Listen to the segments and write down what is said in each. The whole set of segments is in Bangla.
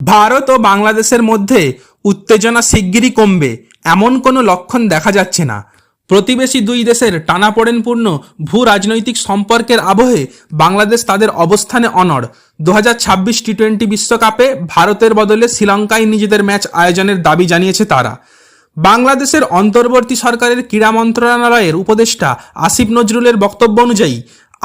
ভারত ও বাংলাদেশের মধ্যে উত্তেজনা শিগগিরই কমবে এমন কোনো লক্ষণ দেখা যাচ্ছে না। প্রতিবেশী দুই দেশের টানাপোড়েনপূর্ণ ভূ রাজনৈতিক সম্পর্কের আবহে বাংলাদেশ তাদের অবস্থানে অনড়। 2026 টি-20 বিশ্বকাপে ভারতের বদলে শ্রীলঙ্কায় নিজেদের ম্যাচ আয়োজনের দাবি জানিয়েছে তারা। বাংলাদেশের অন্তর্বর্তী সরকারের ক্রীড়া মন্ত্রণালয়ের উপদেষ্টা আসিফ নজরুলের বক্তব্য অনুযায়ী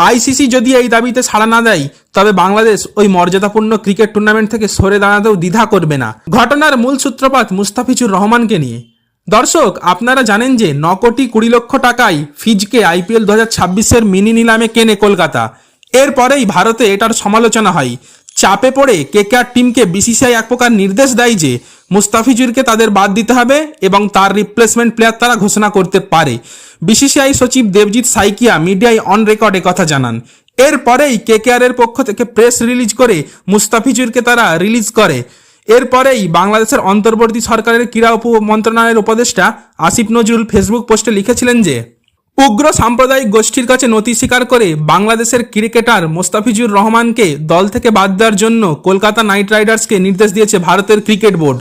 আইসিসি যদি এই দাবিতে সাড়া না দেয় তবে বাংলাদেশ ওই মর্যাদাপূর্ণ ক্রিকেট টুর্নামেন্ট থেকে সরে দাঁড়াতেও দ্বিধা করবে না। ঘটনার মূল সূত্রপাত মুস্তাফিজুর রহমানকে নিয়ে। দর্শক, আপনারা জানেন যে 9 কোটি 20 লক্ষ টাকায় ফিজকে আইপিএল 2026-এর মিনি নিলামে কেনে কলকাতা। এরপরেই ভারতে এটার সমালোচনা হয়। চাপে পড়ে কেকেআর টিমকে বিসিসিআই এক প্রকার নির্দেশ দেয় যে মুস্তাফিজুরকে তাদের বাদ দিতে হবে এবং তার রিপ্লেসমেন্ট প্লেয়ার তারা ঘোষণা করতে পারে। বিসিসিআই সচিব দেবজিৎ সাইকিয়া মিডিয়ায় অন রেকর্ড কথা জানান। এরপরেই কেকেআর এর পক্ষ থেকে প্রেস রিলিজ করে মুস্তাফিজুরকে তারা রিলিজ করে। এরপরেই বাংলাদেশের অন্তর্বর্তী সরকারের ক্রীড়া মন্ত্রণালয়ের উপদেষ্টা আসিফ নজরুল ফেসবুক পোস্টে লিখেছিলেন যে উগ্র সাম্প্রদায়িক গোষ্ঠীর কাছে নথি স্বীকার করে বাংলাদেশের ক্রিকেটার মোস্তাফিজুর রহমানকে দল থেকে বাদ দেওয়ার জন্য কলকাতা নাইট রাইডার্সকে নির্দেশ দিয়েছে ভারতের ক্রিকেট বোর্ড।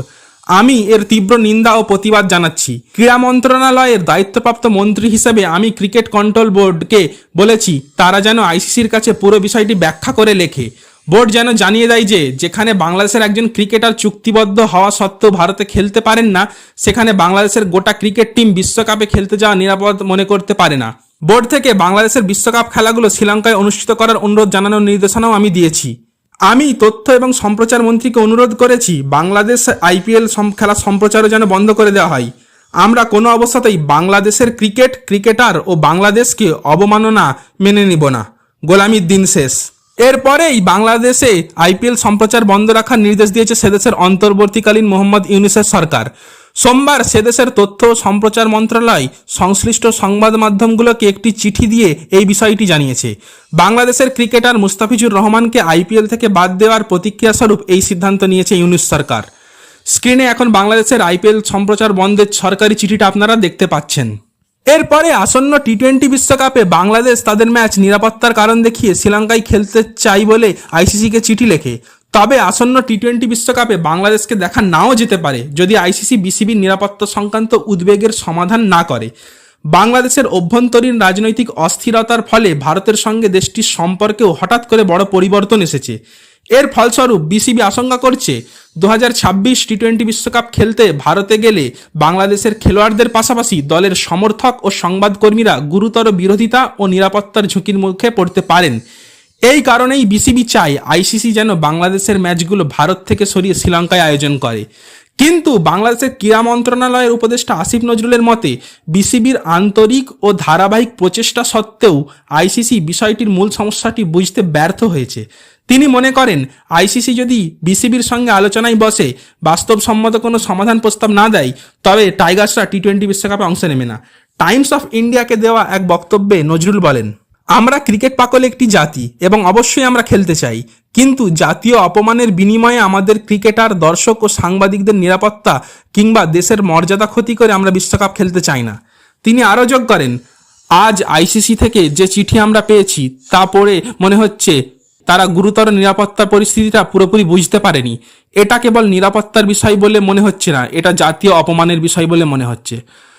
আমি এর তীব্র নিন্দা ও প্রতিবাদ জানাচ্ছি। ক্রীড়া মন্ত্রণালয়ের দায়িত্বপ্রাপ্ত মন্ত্রী হিসেবে আমি ক্রিকেট কন্ট্রোল বোর্ডকে বলেছি তারা যেন আইসিসির কাছে পুরো বিষয়টি ব্যাখ্যা করে লেখে। বোর্ড যেন জানিয়ে দেয় যে যেখানে বাংলাদেশের একজন ক্রিকেটার চুক্তিবদ্ধ হওয়া সত্ত্বেও ভারতে খেলতে পারেন না, সেখানে বাংলাদেশের গোটা ক্রিকেট টিম বিশ্বকাপে খেলতে যাওয়া নিরাপদ মনে করতে পারে না। বোর্ড থেকে বাংলাদেশের বিশ্বকাপ খেলাগুলো শ্রীলঙ্কায় অনুষ্ঠিত করার অনুরোধ জানানোর নির্দেশনাও আমি দিয়েছি। আমি তথ্য এবং সম্প্রচার মন্ত্রীকে অনুরোধ করেছি বাংলাদেশ আইপিএল খেলা সম্প্রচারও যেন বন্ধ করে দেওয়া হয়। আমরা কোনো অবস্থাতেই বাংলাদেশের ক্রিকেটার ও বাংলাদেশকে অবমাননা মেনে নিব না। গোলামির দিন শেষ। এরপরেই বাংলাদেশে আইপিএল সম্প্রচার বন্ধ রাখার নির্দেশ দিয়েছে সেদেশের অন্তর্বর্তীকালীন মোহাম্মদ ইউনূসের সরকার। সোমবার সেদেশের তথ্য ও সম্প্রচার মন্ত্রণালয় সংশ্লিষ্ট সংবাদ মাধ্যমগুলোকে একটি চিঠি দিয়ে এই বিষয়টি জানিয়েছে। বাংলাদেশের ক্রিকেটার মুস্তাফিজুর রহমানকে আইপিএল থেকে বাদ দেওয়ার প্রতিক্রিয়া স্বরূপ এই সিদ্ধান্ত নিয়েছে ইউনূস সরকার। স্ক্রিনে এখন বাংলাদেশের আইপিএল সম্প্রচার বন্ধের সরকারি চিঠিটা আপনারা দেখতে পাচ্ছেন। এরপরে আসন্ন টি-20 বিশ্বকাপে বাংলাদেশ তাদের ম্যাচ নিরাপত্তার কারণ দেখিয়ে শ্রীলঙ্কায় খেলতে চাই বলে আইসিসিকে চিঠি লেখে। তবে আসন্ন টি-20 বিশ্বকাপে বাংলাদেশকে দেখা নাও যেতে পারে যদি আইসিসি বিসিবির নিরাপত্তা সংক্রান্ত উদ্বেগের সমাধান না করে। বাংলাদেশের অভ্যন্তরীণ রাজনৈতিক অস্থিরতার ফলে ভারতের সঙ্গে দেশটির সম্পর্কেও হঠাৎ করে বড় পরিবর্তন এসেছে। এর ফলস্বরূপ বিসিবি আশঙ্কা করছে 2026 টি-20 বিশ্বকাপ খেলতে ভারতে গেলে বাংলাদেশের খেলোয়াড়দের পাশাপাশি দলের সমর্থক ও সংবাদকর্মীরা গুরুতর বিরোধিতা ও নিরাপত্তার ঝুঁকির মুখে পড়তে পারেন। এই কারণেই বিসিবি চায় আইসিসি যেন বাংলাদেশের ম্যাচগুলো ভারত থেকে সরিয়ে শ্রীলঙ্কায় আয়োজন করে। কিন্তু বাংলাদেশের ক্রীড়া মন্ত্রণালয়ের উপদেষ্টা আসিফ নজরুলের মতে বিসিবির আন্তরিক ও ধারাবাহিক প্রচেষ্টা সত্ত্বেও আইসিসি বিষয়টির মূল সমস্যাটি বুঝতে ব্যর্থ হয়েছে। তিনি মনে করেন আইসিসি যদি বিসিবির সঙ্গে আলোচনায় বসে বাস্তবসম্মত কোনো সমাধান প্রস্তাব না দেয় তবে টাইগার্সরা টি-20 বিশ্বকাপে অংশ নেবে না। টাইমস অফ ইন্ডিয়াকে দেওয়া এক বক্তব্যে নজরুল বলেন, আমরা ক্রিকেট পাগল একটি জাতি এবং অবশ্যই আমরা খেলতে চাই, কিন্তু জাতীয় অপমানের বিনিময়ে আমাদের ক্রিকেটার, দর্শক ও সাংবাদিকদের নিরাপত্তা কিংবা দেশের মর্যাদা ক্ষতি করে আমরা বিশ্বকাপ খেলতে চাই না। তিনি আরও যোগ করেন, আজ আইসিসি থেকে যে চিঠি আমরা পেয়েছি তা পড়ে মনে হচ্ছে তারা গুরুতর নিরাপত্তার পরিস্থিতিটা পুরোপুরি বুঝতে পারেনি। এটা কেবল নিরাপত্তার বিষয় বলে মনে হচ্ছে না, এটা জাতীয় অপমানের বিষয় বলে মনে হচ্ছে।